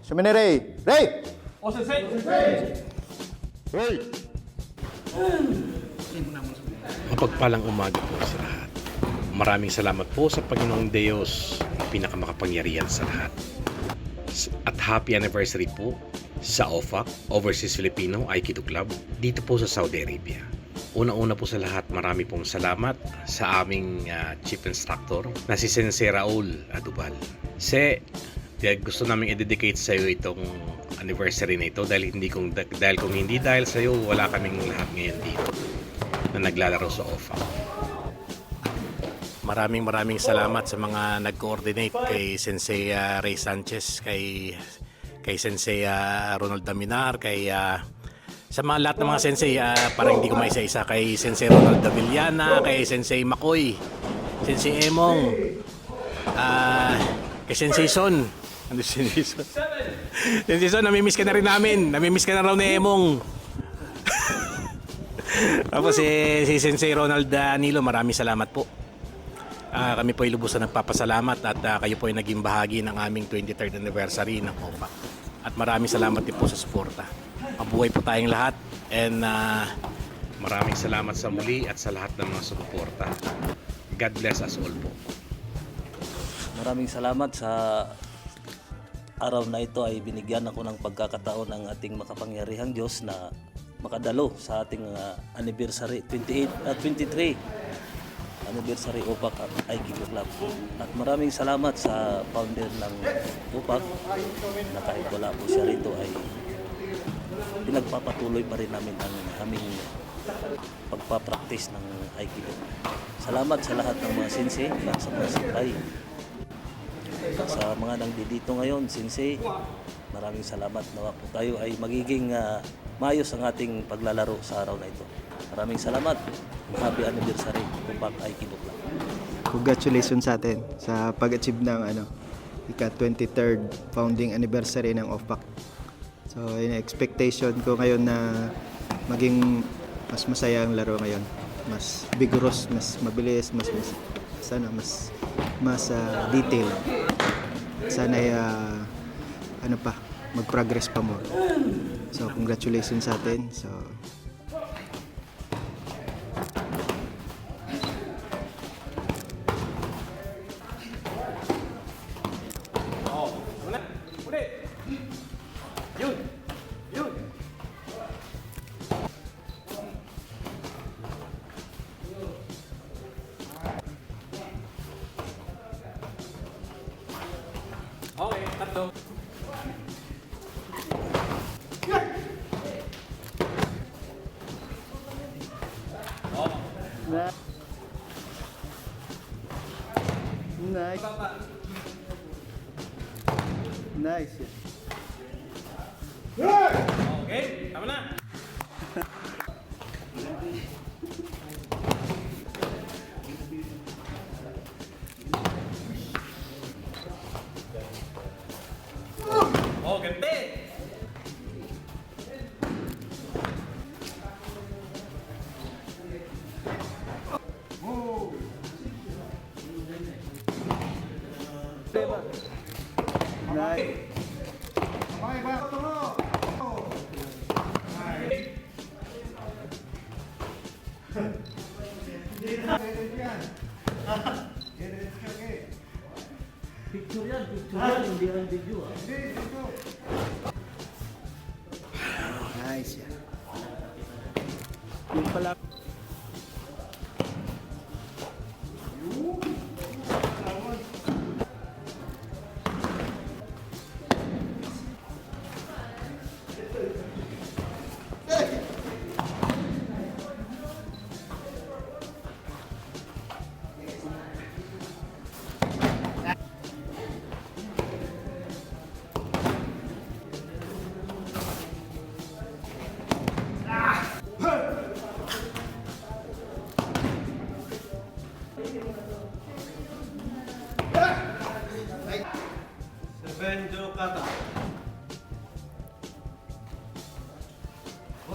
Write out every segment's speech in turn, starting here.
Sumini Ray! Ray! O, sensei! Ray! Mapagpalang umaga po sa lahat. Maraming salamat po sa Panginoong Diyos, pinakamakapangyarihan sa lahat. At happy anniversary po sa OFAC, Overseas Filipino Aikido Club, dito po sa Saudi Arabia. Una-una po sa lahat, marami pong salamat sa aming chief instructor na si Sensei Raul Adubal. Gusto namin i-dedicate sa iyo itong anniversary na ito dahil kung hindi dahil sa iyo, wala kaming lahat ngayon dito na naglalaro sa OFAC. Maraming salamat sa mga nag-coordinate kay Sensei Ray Sanchez, kay Sensei Ronald Daminar, sa mga lahat ng mga sensei, para hindi ko maisa-isa, kay Sensei Ronald Davillana, kay Sensei Makoy, Sensei Emong, kay Sensei Son. Ano si Sensei Son? Sensei Son, namimiss ka na rin namin. Namimiss ka na raw ni Emong. Tapos si Sensei Ronald Danilo, maraming salamat po. Kami po ay lubusan nagpapasalamat at kayo po ay naging bahagi ng aming 23rd anniversary ng OFAC. At maraming salamat din po sa suporta. Mabuhay po tayong lahat and maraming salamat sa muli at sa lahat ng mga sumuporta. God bless us all po. Maraming salamat sa araw na ito ay binigyan ako ng pagkakataon ng ating makapangyarihang Diyos na makadalo sa ating anniversary 23 anniversary OPAC at Aikido Club. At maraming salamat sa founder ng OPAC na kahit wala po siya rito ay pinagpapatuloy pa rin namin ang aming pagpapractice ng Aikido. Salamat sa lahat ng mga sensei at sa mga samurai. Sa mga nandito ngayon, sensei, maraming salamat. Nawa po tayo ay magiging maayos ang ating paglalaro sa araw na ito. Maraming salamat. Happy anniversary OPAC Aikido Club. Congratulations sa atin sa pag-achieve ng ika-23rd founding anniversary ng OFAC. So, expectation ko ngayon na maging mas masaya ang laro ngayon. Mas vigorous, mas mabilis, mas detail. Sana mag-progress pa more. So, congratulations sa atin. So, Okay, tatlo. nice. Nice. Okay, tama na. Oh, ganti. Nice. Picture yan, hindi ang video. Nice yan. Yung pala. Benjo kata. 1,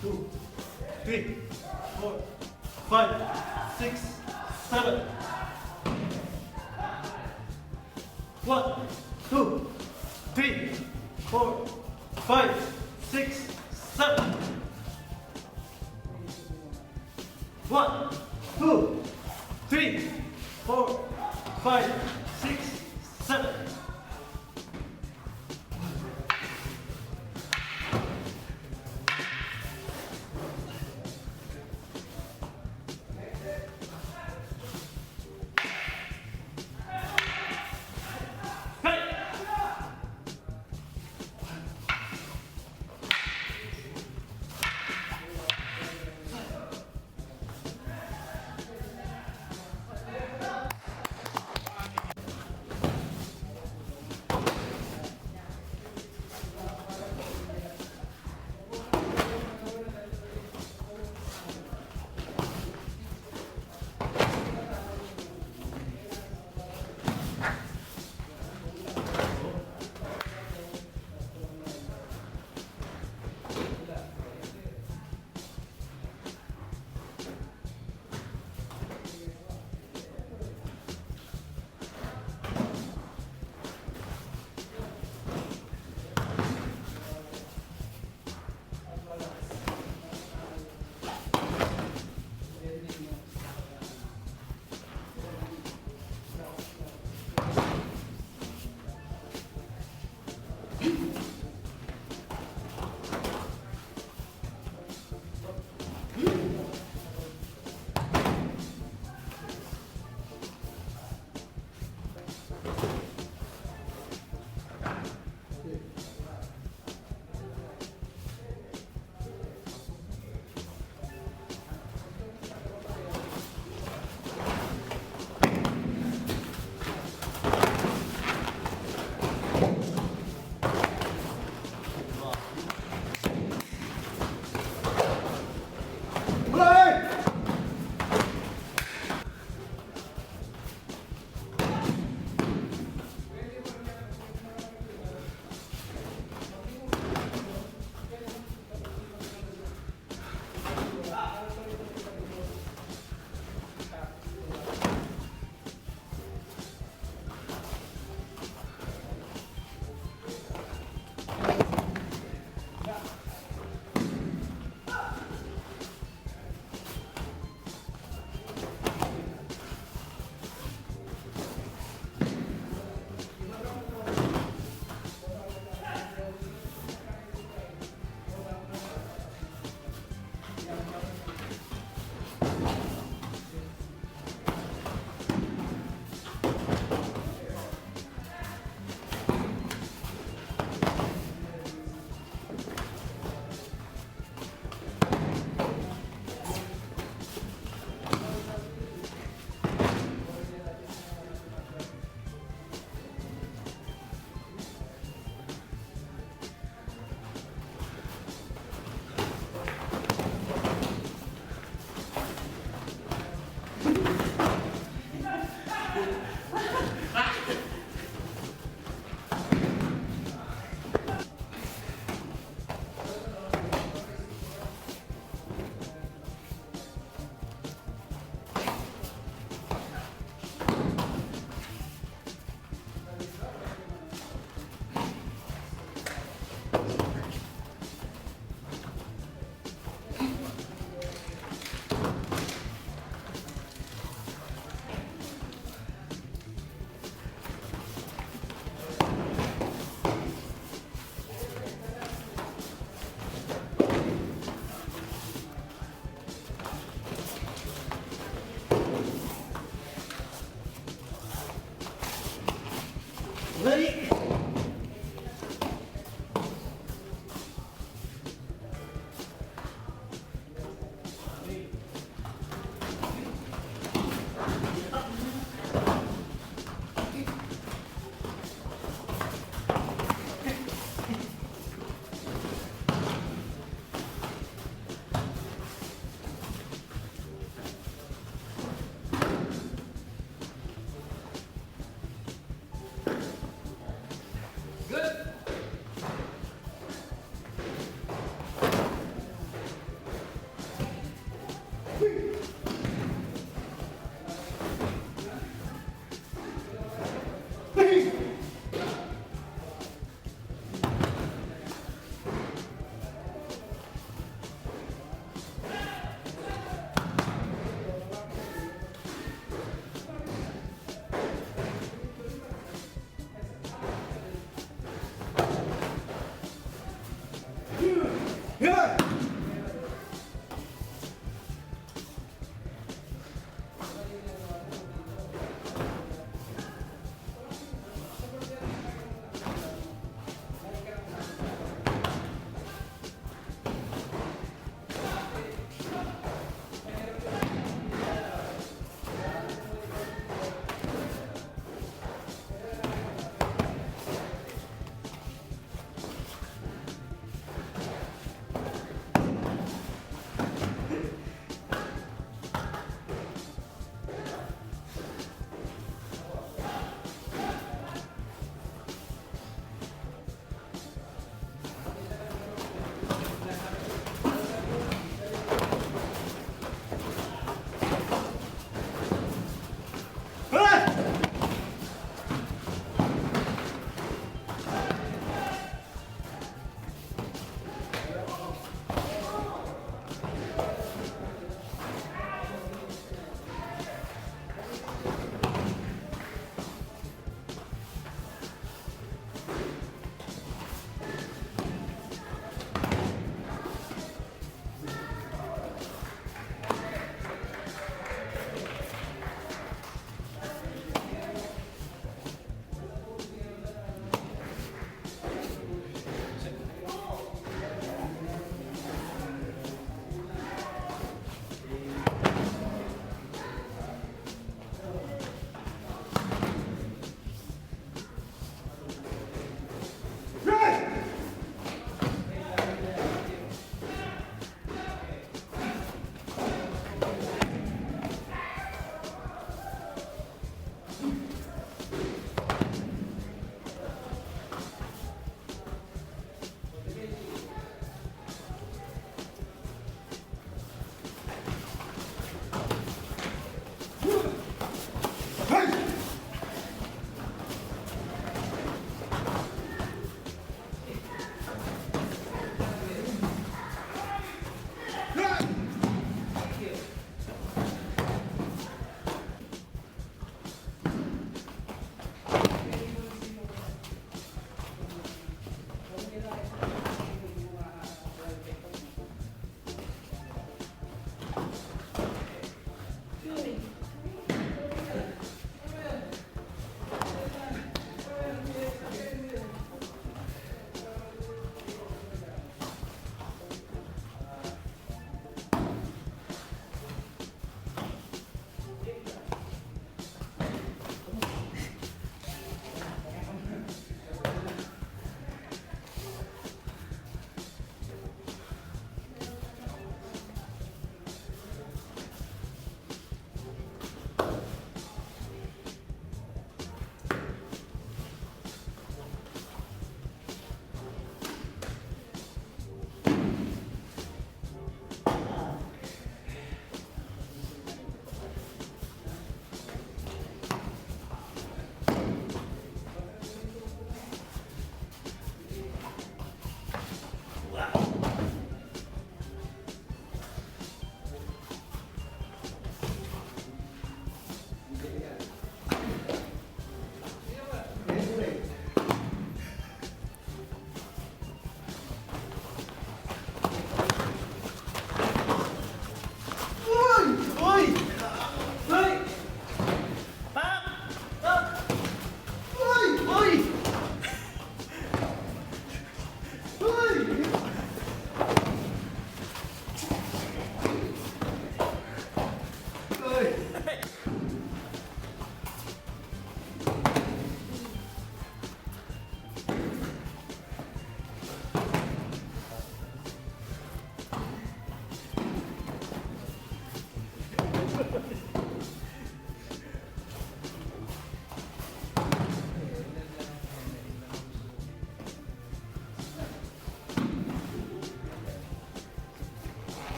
2, 3, 4, 5, 6, 7. 1, 2, 3, 4, 5, 6, 7. 1, 2, 3, 4, 5, 6, 7.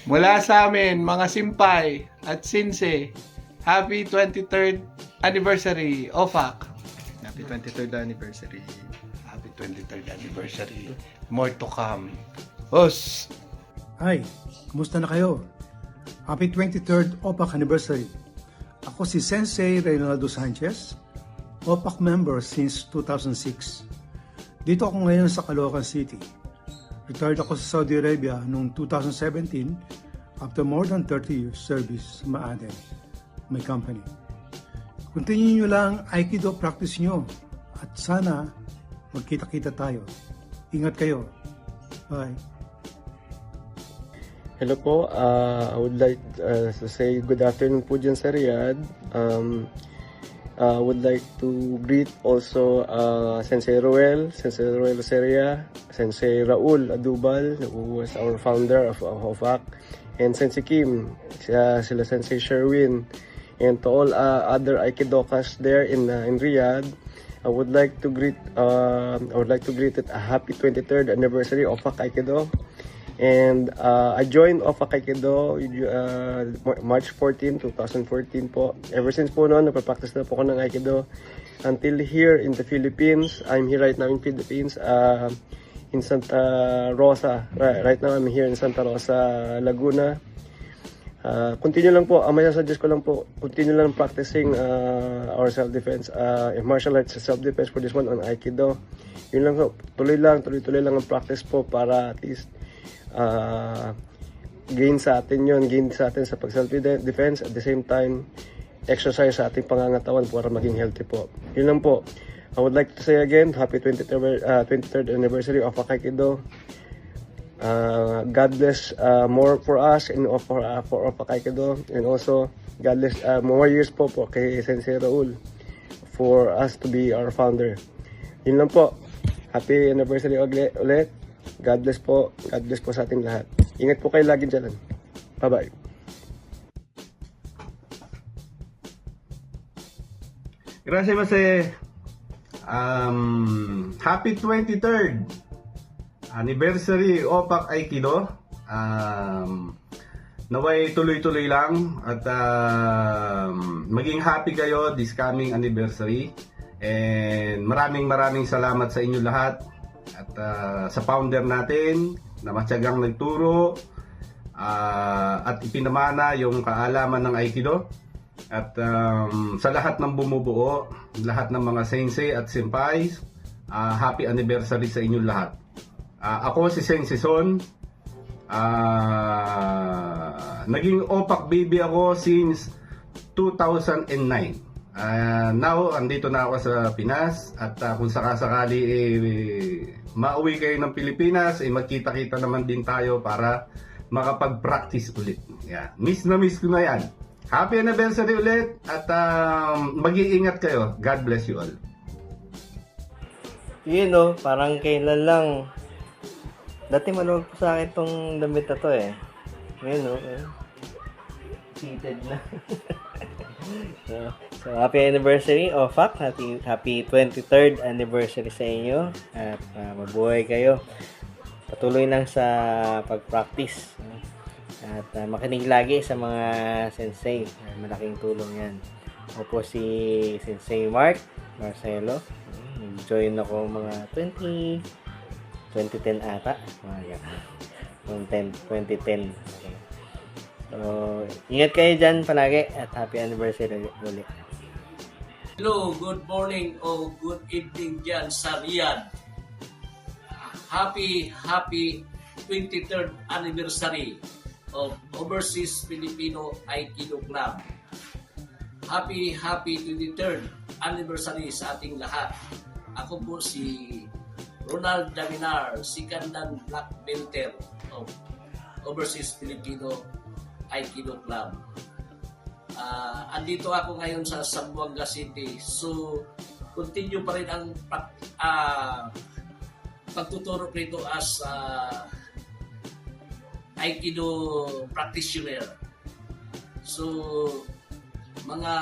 Mula sa amin, mga simpay at sinse, happy 23rd anniversary, OFAC. Happy 23rd anniversary. Happy 23rd anniversary. More to come. Os! Hi, kumusta na kayo? Happy 23rd OPAC anniversary. Ako si Sensei Reynaldo Sanchez, OPAC member since 2006. Dito ako ngayon sa Caloocan City. Retired ako sa Saudi Arabia noong 2017 after more than 30 years service sa Maaden, my company. Continue nyo lang Aikido practice nyo at sana magkita-kita tayo. Ingat kayo. Bye. Hello po, I would like to say good afternoon po dyan sa Riyadh. Would like to greet also Sensei Roel Roseria, Sensei Raul Adubal, who was our founder of HOFAC, and Sensei Kim, sila Sensei Sherwin, and to all other Aikidokas there in Riyadh. I would like to greet it a happy 23rd anniversary of HOFAC Aikido. And I joined OFAC Aikido March 14, 2014 po. Ever since po noon, napapractice na po ako ng Aikido. Until here in the Philippines. I'm here right now in Philippines, in Santa Rosa. Right now I'm here in Santa Rosa, Laguna. Continue lang po, ang masasuggest ko lang po, continue lang practicing our self-defense, martial arts self-defense for this one on Aikido. Yun lang po, tuloy lang ang practice po para at least gain sa atin sa pag self-defense, at the same time exercise sa ating pangangatawan para maging healthy po. Yun lang po. I would like to say again, happy 23rd anniversary of Aikido. God bless more for us and for Aikido, and also God bless more years po kay Sensei Raul for us to be our founder. Yun lang po. Happy anniversary ulit. God bless po. God bless po sa ating lahat. Ingat po kayo lagi dyan. Bye-bye. Gracias, Mase. Happy 23rd anniversary OPAC Aikido. Naway tuloy-tuloy lang at maging happy kayo this coming anniversary. And maraming salamat sa inyo lahat. At sa founder natin na matyagang nagturo at ipinamana yung kaalaman ng Aikido, at sa lahat ng bumubuo, lahat ng mga sensei at senpais, happy anniversary sa inyong lahat. Ako si Sensei Son, naging OPAC baby ako since 2009. Now, andito na ako sa Pinas, at kung sakasakali mauwi kayo ng Pilipinas, magkita-kita naman din tayo para makapag-practice ulit. Yeah. Miss ko na yan. Happy anniversary ulit, at mag-iingat kayo. God bless you all. Yun no, parang kailan lang. Dati maluwag po sa akin tong damit na to eh. Ngayon no, seated na. So, happy anniversary OFAC. Happy 23rd anniversary sa inyo. At mabuhay kayo. Patuloy lang sa pag-practice. At makinig lagi sa mga sensei. Malaking tulong yan. Ako po si Sensei Marcelo. Nag-join ako mga 2010 ata. Mga 2010. Okay. So, ingat kayo dyan palagi at happy anniversary ulit. Hello, good morning o good evening dyan sa Riyadh. Happy 23rd anniversary of Overseas Filipino Aikido Club. Happy 23rd anniversary sa ating lahat. Ako po si Ronald Daminar, second dan black belter of Overseas Filipino Aikido Club. Andito ako ngayon sa Zamboanga City. So, continue pa rin ang pagtuturo rito as Aikido practitioner. So, mga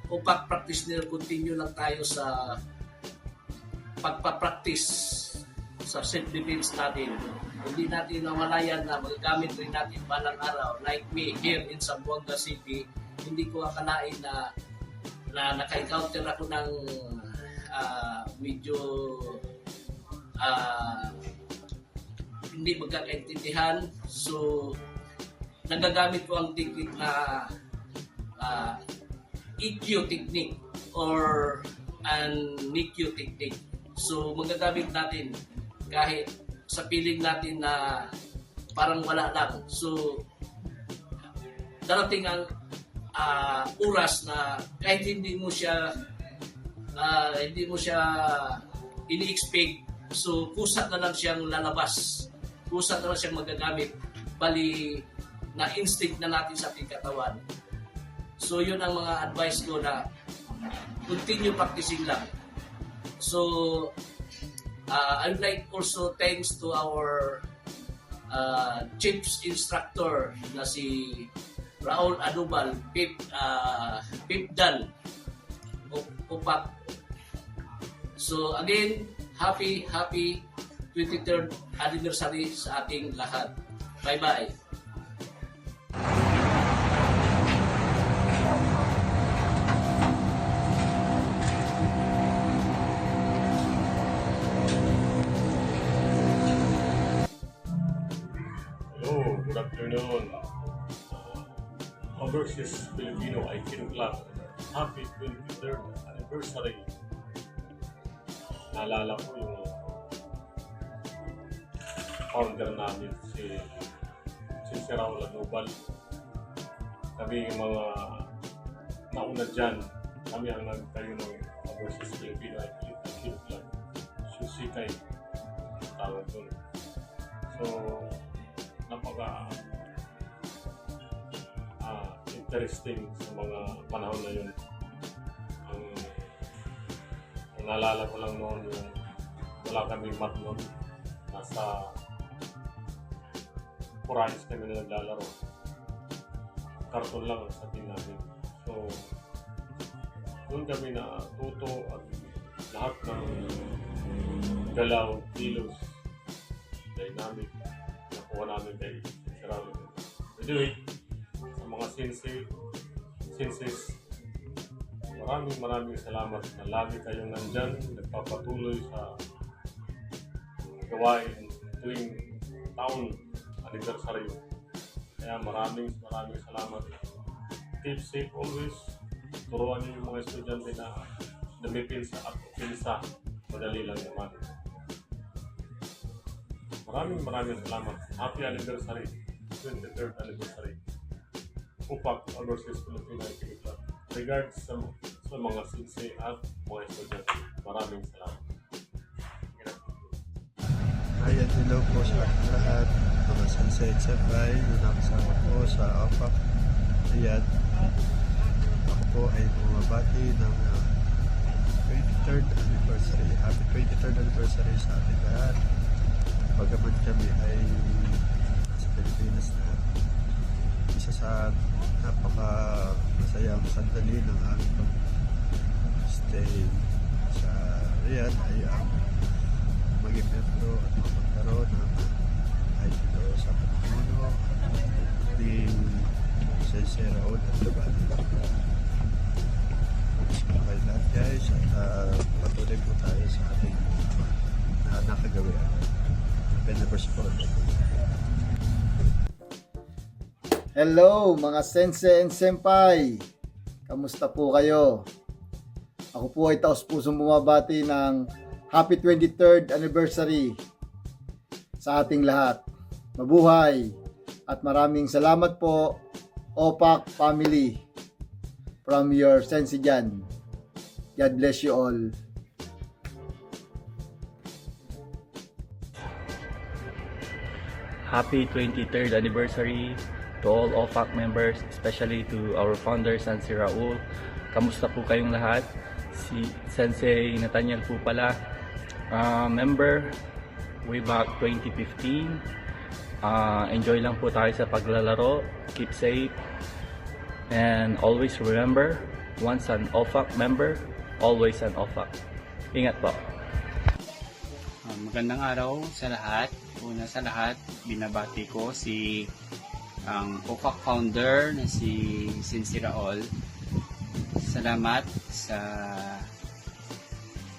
OPAC practitioner, continue lang tayo sa pagpapractice sa self-defense natin. Hindi natin namalayan na magagamit rin natin balang araw. Like me here in Zamboanga City, hindi ko akalain na naka-encounter ako ng medyo hindi magkakaintindihan. So, nagagamit ko ang technique na EQ technique or an NICU technique. So, magagamit natin kahit sa feeling natin na parang wala lang. So, darating ang oras na kahit hindi mo siya ini-expect, so kusa na lang siyang lalabas, kusa na lang siyang magagamit, bali na instinct na natin sa ating katawan. So yun ang mga advice ko na continue practicing lang. So I'd like also thanks to our chief instructor na si Raul Adubal, Pip Dan, Upak. So again, happy 23rd anniversary sa ating lahat. Bye-bye. Hello, good afternoon. Overseas Filipino Aikido Club. Happy 23rd anniversary. Naalala ko yung founder namin, si Raul Adubal. Kami yung mga nauna dyan, kami ang nagtayo ng Overseas Filipino Aikido Club. Shusikai, tawag doon. So, napaka interesting sa mga panahon na yun. Ang naalala ko lang noon yung wala kaming mat noon. Nasa Purayas kami na naglalaro. Karton lang sa team namin. So, doon kami natuto at lahat ng galaw, kilos, dynamic, nakuha namin kay Raul. Anyway, sa mga senses, maraming salamat na lagi kayong nandyan, nagpapatuloy sa gawain tuwing taon anniversary. Kaya maraming salamat. Keep safe always. Turuan niyo yung mga estudyante na dumipinsa at pinsa. Madali lang naman. Maraming salamat. Happy anniversary. 23rd anniversary. Upak Overseas Filipino Aikido Club. Regards sa mga sensei at mga estudyante. Maraming salamat. Ayan, hello po sa lahat. Mga Sensei at Senpai, yung nakasama po sa OPAC. Ayan, ako po ay bumabati ng 23rd anniversary. Happy 23rd anniversary sa ating lahat. Bagaman kami ay sa Pilipinas na, isa sa napaka-masayang sandali ng aming pag-stay sa Riyadh ay ang maging membro at magkaroon ng Aikido sa pagpuno ni Sensei Raul Adubal. Okay lahat guys, at patuloy po tayo sa ating nakagawian. Happy anniversary po. Hello mga Sensei and Senpai! Kamusta po kayo? Ako po ay taos-pusong bumabati ng Happy 23rd anniversary sa ating lahat. Mabuhay at maraming salamat po OPAC family from your Sensei Jan. God bless you all. Happy 23rd anniversary to all OPAC members, especially to our founder Sensei Raul. Kamusta po kayong lahat? Si Sensei Nathaniel po pala, member way back 2015. Enjoy lang po tayo sa paglalaro. Keep safe. And always remember, once an OPAC member, always an OPAC. Ingat po. Magandang araw sa lahat. Una sa lahat, binabati ko si ang OFAC founder na si Sensei Raul. Salamat sa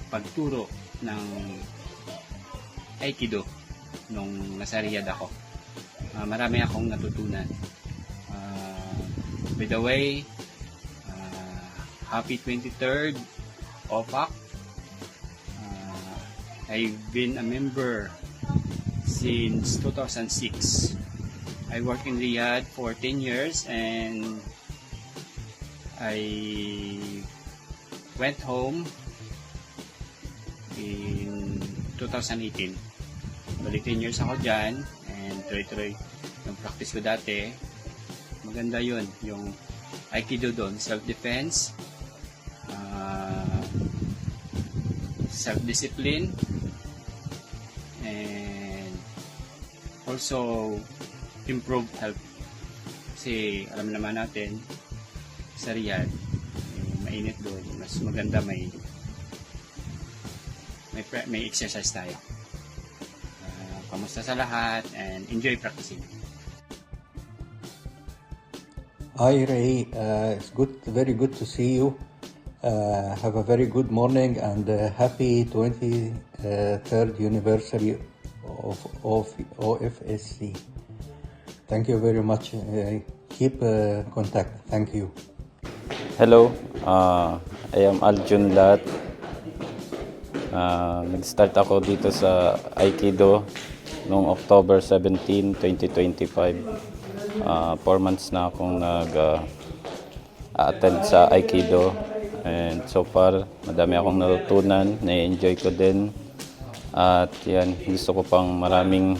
pagturo ng Aikido nung nasa Riyadh ako. Marami akong natutunan. By the way, happy 23rd OFAC. I've been a member since 2006. I worked in Riyadh for 10 years and I went home in 2018. Bali 10 years ako dyan and tuloy-tuloy yung practice ko dati. Maganda yun, yung Aikido doon, self-defense, self-discipline, and also improve health. Kasi alam naman natin sa Riyadh, mainit doon, mas maganda may exercise tayo. Kamusta sa lahat and enjoy practicing. Hi Ray, it's very good to see you. Have a very good morning and happy 23rd anniversary of OFSC. Thank you very much. Keep contact. Thank you. Hello, I am Aljun Lat. Nag-start ako dito sa Aikido noong October 17, 2025. 4 months na akong nag-attend sa Aikido. And so far, madami akong natutunan, na-enjoy ko din. At yan, gusto ko pang maraming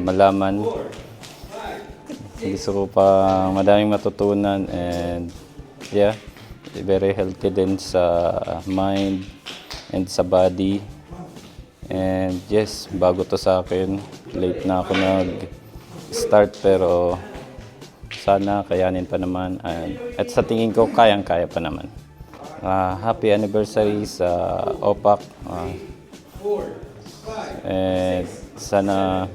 malaman. Gusto ko pang madaming matutunan and yeah, very healthy din sa mind and sa body. And yes, bago to sa akin, late na ako nag-start pero sana kayanin pa naman at sa tingin ko kayang-kaya pa naman. Happy anniversary sa OFAC and sana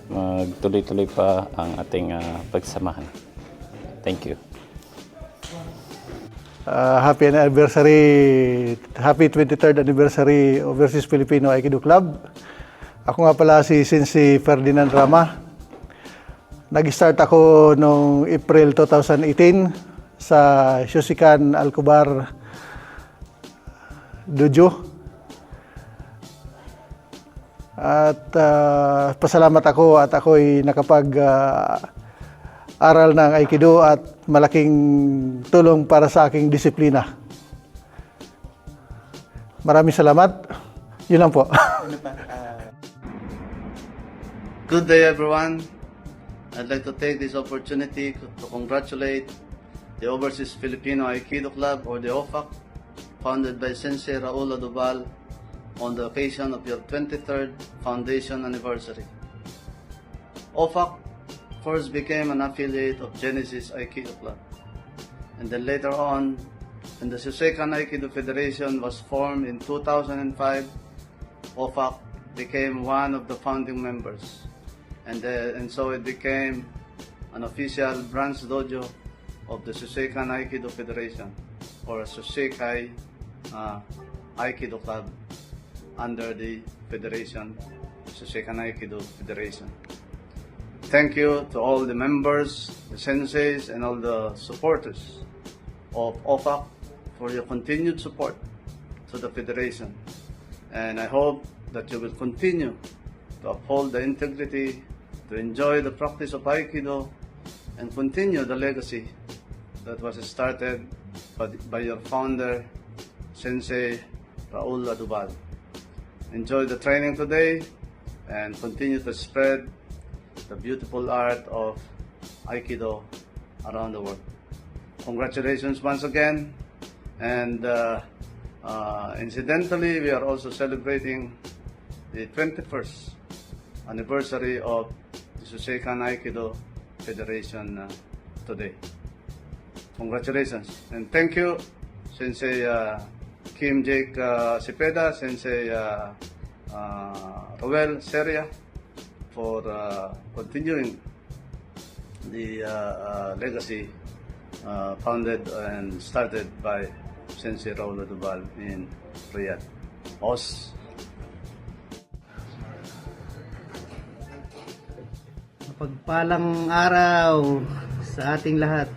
magtuloy-tuloy pa ang ating pagsamahan. Thank you. Happy anniversary, happy 23rd anniversary Overseas Filipino Aikido Club. Ako nga pala si Sensei Ferdinand Rama. Nag-start ako noong April 2018 sa Shoshikan Alcobar Dojo. At pasalamat ako at ako'y nakapag-aral ng Aikido at malaking tulong para sa aking disiplina. Maraming salamat. Yun lang po. Good day everyone. I'd like to take this opportunity to congratulate the Overseas Filipino Aikido Club or the OFAC, founded by Sensei Raul Adubal, on the occasion of your 23rd foundation anniversary. OFAC first became an affiliate of Genesis Aikido Club, and then later on, when the Shoseikan Aikido Federation was formed in 2005, OFAC became one of the founding members. And so it became an official branch dojo of the Shoseikan Aikido Federation, or Shoseikai Aikido Club, under the Federation, Shoseikan Aikido Federation. Thank you to all the members, the senseis, and all the supporters of OFAC for your continued support to the Federation. And I hope that you will continue to uphold the integrity, to enjoy the practice of Aikido, and continue the legacy that was started by your founder, Sensei Raul Adubal. Enjoy the training today and continue to spread the beautiful art of Aikido around the world. Congratulations once again, and incidentally, we are also celebrating the 21st anniversary of the Shoseikan Aikido Federation today. Congratulations, and thank you, Sensei Kim Jake Cepeda, Sensei Roel Seria for continuing the legacy founded and started by Sensei Raul Adubal in Riyadh. Os. Pagpalang araw sa ating lahat,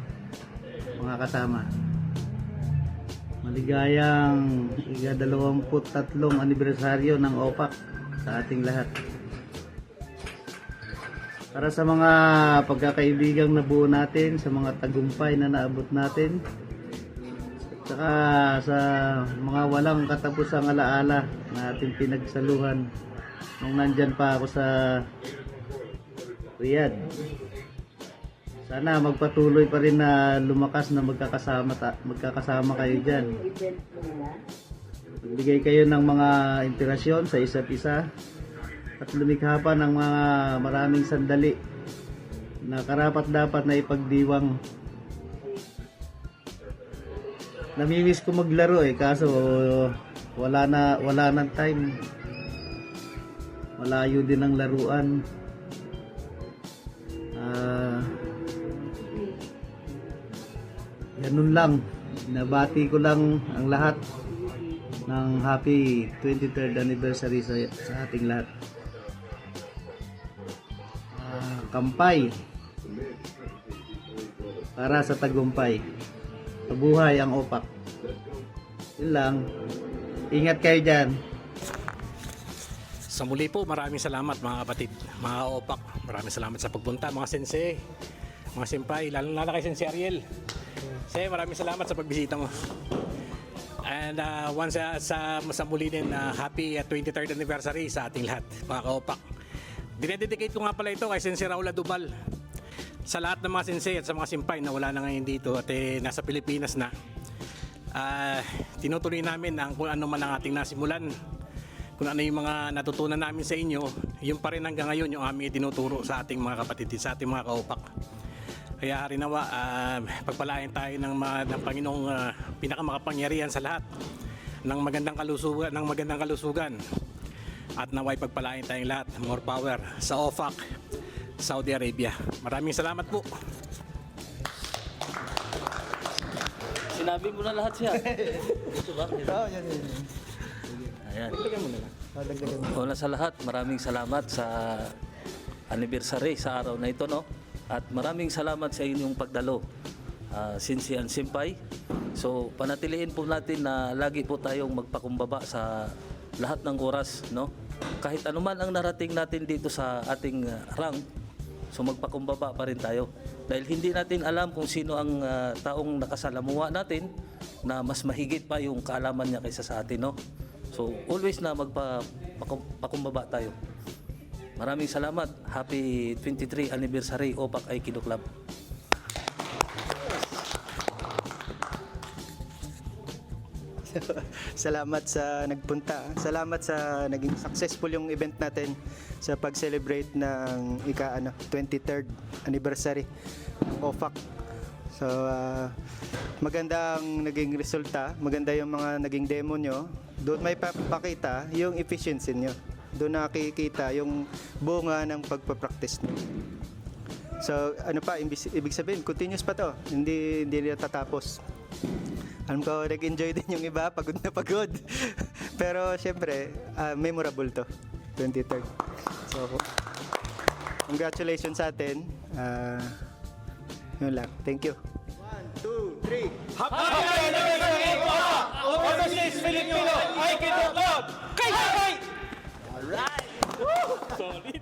mga kasama. Maligayang ika-23 anibersaryo ng OPAC sa ating lahat. Para sa mga pagkakaibigang nabuo natin, sa mga tagumpay na naabot natin, at saka sa mga walang katapusang alaala na ating pinagsaluhan nung nandyan pa ako sa Riyadh. Sana magpatuloy pa rin na lumakas na magkakasama kayo dyan. Magbigay kayo ng mga inspirasyon sa isa't isa at lumikha pa ng mga maraming sandali na karapat-dapat na ipagdiwang. Namimiss ko maglaro kaso wala nang time. Malayo din ang laruan. Ganun lang, nabati ko lang ang lahat ng happy 23rd anniversary sa ating lahat. Kampay para sa tagumpay. Mabuhay ang OPAC. Yun lang. Ingat kayo dyan. Sa muli po, maraming salamat mga kapatid, mga OPAC. Maraming salamat sa pagpunta, mga sensei, mga senpai, lalo kay Sensei Ariel. Sensei, maraming salamat sa pagbisita mo. And once sa muli din, happy 23rd anniversary sa ating lahat, mga ka-OPAC. Dinededicate ko nga pala ito kay Sensei Raul Adubal. Sa lahat ng mga sensei at sa mga senpai na wala na ngayon dito at nasa Pilipinas na, tinutuloy namin ang kung ano man ang ating nasimulan. Kung ano yung mga natutunan namin sa inyo, yun pa rin hanggang ngayon yung aming tinuturo sa ating mga kapatid, sa ating mga ka-OPAC. Kaya harinawa, pagpalain tayo ng Panginoong pinakamakapangyarihan sa lahat ng magandang kalusugan at naway pagpalain tayong lahat, more power sa OFAC, Saudi Arabia. Maraming salamat po. Sinabi mo na lahat siya. Ito ba? Ayan. Una sa lahat, maraming salamat sa anniversary sa araw na ito, no? At maraming salamat sa inyong pagdalo, Sensei and Senpai. So, panatiliin po natin na lagi po tayong magpakumbaba sa lahat ng oras, no? Kahit anuman ang narating natin dito sa ating rank, so magpakumbaba pa rin tayo. Dahil hindi natin alam kung sino ang taong nakasalamuha natin na mas mahigit pa yung kaalaman niya kaysa sa atin, no? So, always na magpakumbaba tayo. Maraming salamat. Happy 23 anniversary OPAC Aikido Club. Salamat sa nagpunta. Salamat sa naging successful yung event natin sa pag-celebrate ng 23rd anniversary ng OFAC. So, maganda ang naging resulta. Maganda yung mga naging demo nyo. Doon may papakita yung efficiency nyo. Doon nakikita yung bunga ng pagpapractice nyo. So, ano pa, ibig sabihin, continuous pa to. Hindi natatapos. Alam ko, nag-enjoy din yung iba, pagod na pagod. Pero, syempre, memorable to, 23rd. So, congratulations sa atin. Yun lang. Thank you. 1, 2, 3. Happy anniversary po! Overseas Filipino Aikido Club! Kay! Alright! Sorry.